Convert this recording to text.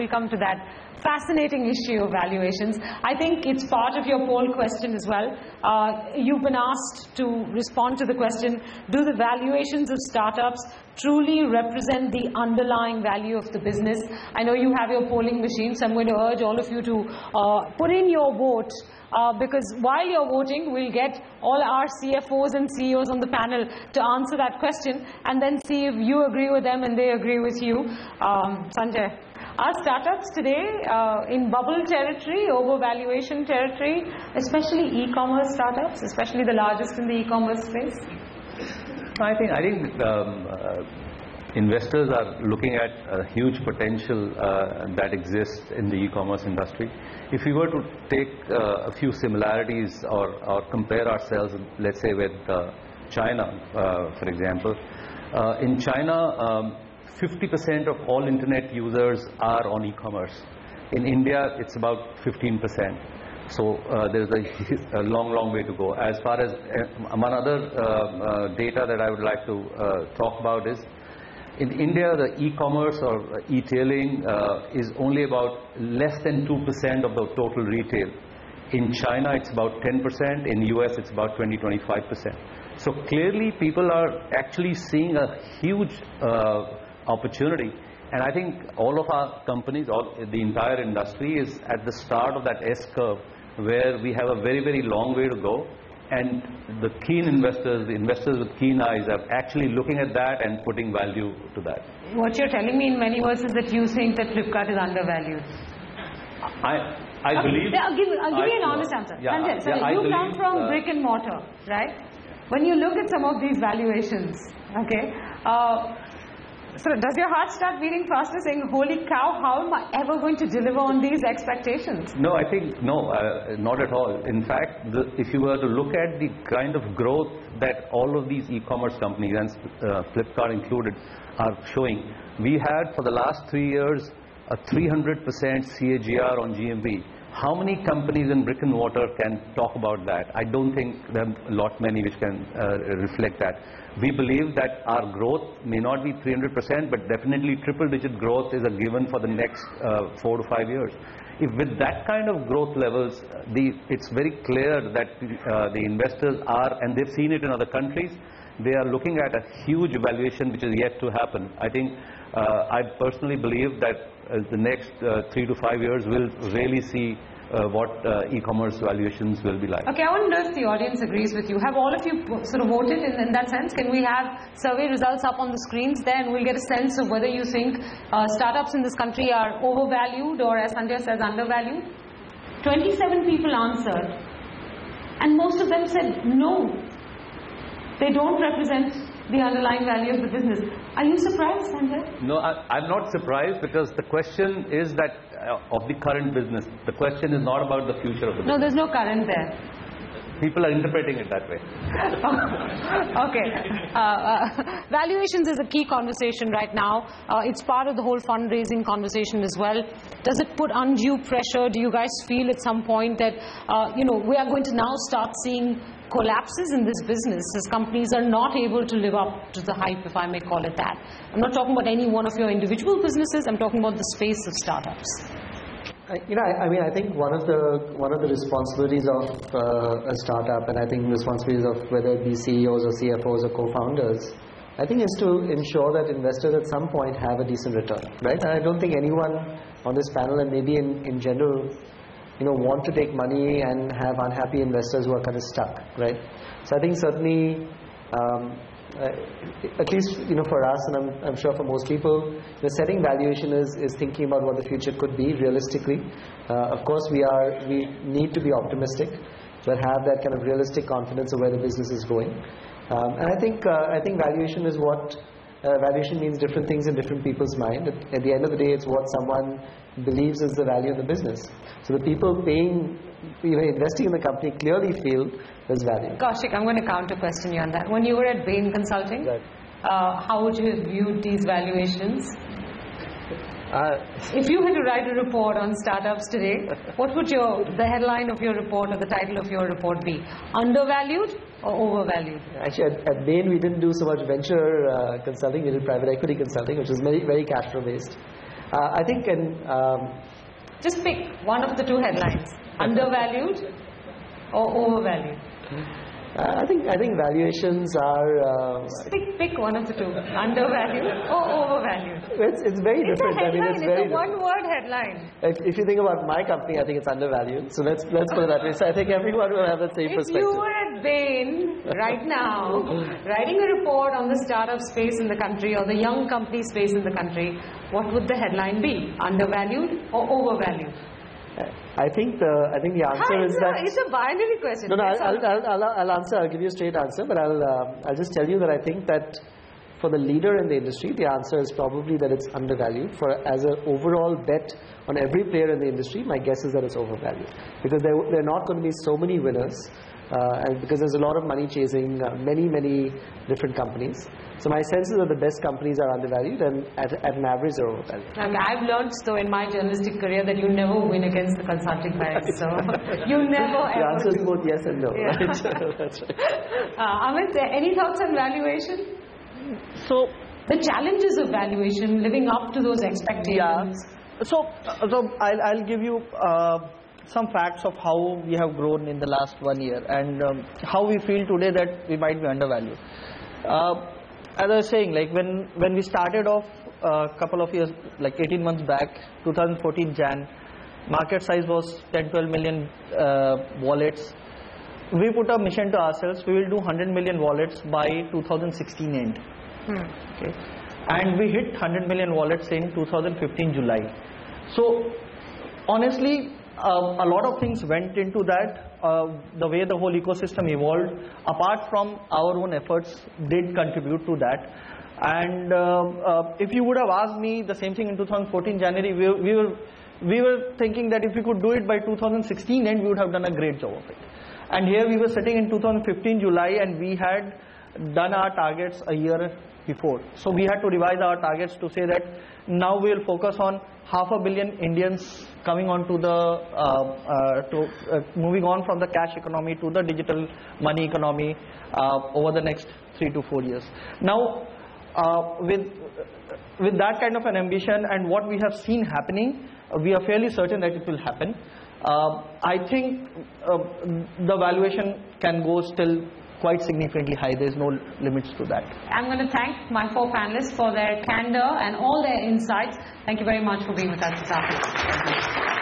we'll come to that fascinating issue of valuations. I think it's part of your poll question as well. You've been asked to respond to the question, do the valuations of startups truly represent the underlying value of the business? I know you have your polling machine, so I'm going to urge all of you to put in your vote. Because while you're voting, we'll get all our CFOs and CEOs on the panel to answer that question and then see if you agree with them and they agree with you. Sanjay, are startups today in bubble territory, overvaluation territory, especially e-commerce startups, especially the largest in the e-commerce space? I think investors are looking at a huge potential that exists in the e-commerce industry. If we were to take a few similarities or compare ourselves, let's say with China, for example, in China, 50% of all internet users are on e-commerce. In India, it's about 15%. So there's a long way to go. As far as one other data that I would like to talk about is, in India, the e-commerce or e-tailing is only about less than 2% of the total retail. In China, it's about 10%. In US, it's about 20-25%. So clearly, people are actually seeing a huge opportunity. And I think all of our companies, the entire industry is at the start of that S-curve where we have a very long way to go. And the keen investors, the investors with keen eyes are actually looking at that and putting value to that. What you're telling me in many words is that you think that Flipkart is undervalued. I believe... I'll give you an honest answer. Yeah, Sanjay, you come from brick and mortar, right? When you look at some of these valuations, okay, so does your heart start beating faster saying, holy cow, how am I ever going to deliver on these expectations? No, I think, no, not at all. In fact, if you were to look at the kind of growth that all of these e-commerce companies, and Flipkart included, are showing, we had for the last 3 years a 300% CAGR on GMV. How many companies in brick and mortar can talk about that? I don't think there are a lot many which can reflect that. We believe that our growth may not be 300%, but definitely triple-digit growth is a given for the next 4 to 5 years. If with that kind of growth levels, it's very clear that the investors are, and they've seen it in other countries, they are looking at a huge valuation which is yet to happen. I think I personally believe that the next 3 to 5 years will really see what e-commerce valuations will be like. Okay, I wonder if the audience agrees with you. Have all of you sort of voted in that sense? Can we have survey results up on the screens there and we'll get a sense of whether you think startups in this country are overvalued or, as Sanjay says, undervalued? 27 people answered and most of them said no. They don't represent the underlying value of the business. Are you surprised, Sanjay? No, I'm not surprised because the question is that of the current business. The question is not about the future of the business. No, there's no current there. People are interpreting it that way. Okay. Valuations is a key conversation right now. It's part of the whole fundraising conversation as well. Does it put undue pressure? Do you guys feel at some point that, we are going to now start seeing collapses in this business as companies are not able to live up to the hype, if I may call it that? I'm not talking about any one of your individual businesses. I'm talking about the space of startups. I think one of the responsibilities of a startup, and I think responsibilities of whether it be CEOs or CFOs or co-founders, I think is to ensure that investors at some point have a decent return, right? And I don't think anyone on this panel, and maybe in general, want to take money and have unhappy investors who are kind of stuck, right? So I think certainly, at least for us, and I'm sure for most people, the setting valuation is thinking about what the future could be realistically. Of course, we need to be optimistic, but have that kind of realistic confidence of where the business is going. And I think valuation is what valuation means different things in different people's mind. At the end of the day, it's what someone believes is the value of the business. So the people investing in the company clearly feel there's value. Kaushik, I'm going to counter question you on that. When you were at Bain Consulting, right, how would you have viewed these valuations? If you had to write a report on startups today, what would the headline of your report or the title of your report be? Undervalued or overvalued? Actually, at Bain, we didn't do so much venture consulting. We did private equity consulting, which is very, very cash flow based. I think just pick one of the two headlines: undervalued or overvalued. I think valuations are. Just pick one of the two: undervalued or overvalued. It's very different. It's a headline. It's very a one-word headline. If you think about my company, I think it's undervalued. So let's put it that way. So I think everyone will have the same perspective. If you were at Bain right now, writing a report on the startup space in the country or the young company space in the country, what would the headline be? Undervalued or overvalued? I think the answer is that it's a binary question. No, I'll answer. I'll give you a straight answer, but I'll just tell you that I think that for the leader in the industry, the answer is probably that it's undervalued. As an overall bet on every player in the industry, my guess is that it's overvalued because there are not going to be so many winners, and because there's a lot of money chasing many different companies. So my sense is that the best companies are undervalued and at an average they're overvalued. Okay, I've learned though in my journalistic career that you never win against the consulting guys. So you never ever. The answer is both yes and no. Yeah. Right? That's right. Amit, any thoughts on valuation? So the challenges of valuation, living up to those expectations. Yeah. So I'll give you some facts of how we have grown in the last 1 year and how we feel today that we might be undervalued. As I was saying, like when we started off a couple of years, like 18 months back, 2014 Jan, market size was 10-12 million wallets. We put a mission to ourselves, we will do 100 million wallets by 2016 end. Okay. And we hit 100 million wallets in 2015 July. So honestly, a lot of things went into that. The way the whole ecosystem evolved, apart from our own efforts, did contribute to that. And if you would have asked me the same thing in 2014 January, we were thinking that if we could do it by 2016 end, we would have done a great job of it. And here we were sitting in 2015 July, and we had done our targets a year before. So we had to revise our targets to say that now we will focus on 500 million Indians coming on to the moving on from the cash economy to the digital money economy over the next 3 to 4 years. Now with that kind of an ambition and what we have seen happening, we are fairly certain that it will happen. I think the valuation can go still quite significantly high. There is no limits to that. I'm going to thank my 4 panelists for their candor and all their insights. Thank you very much for being with us this afternoon.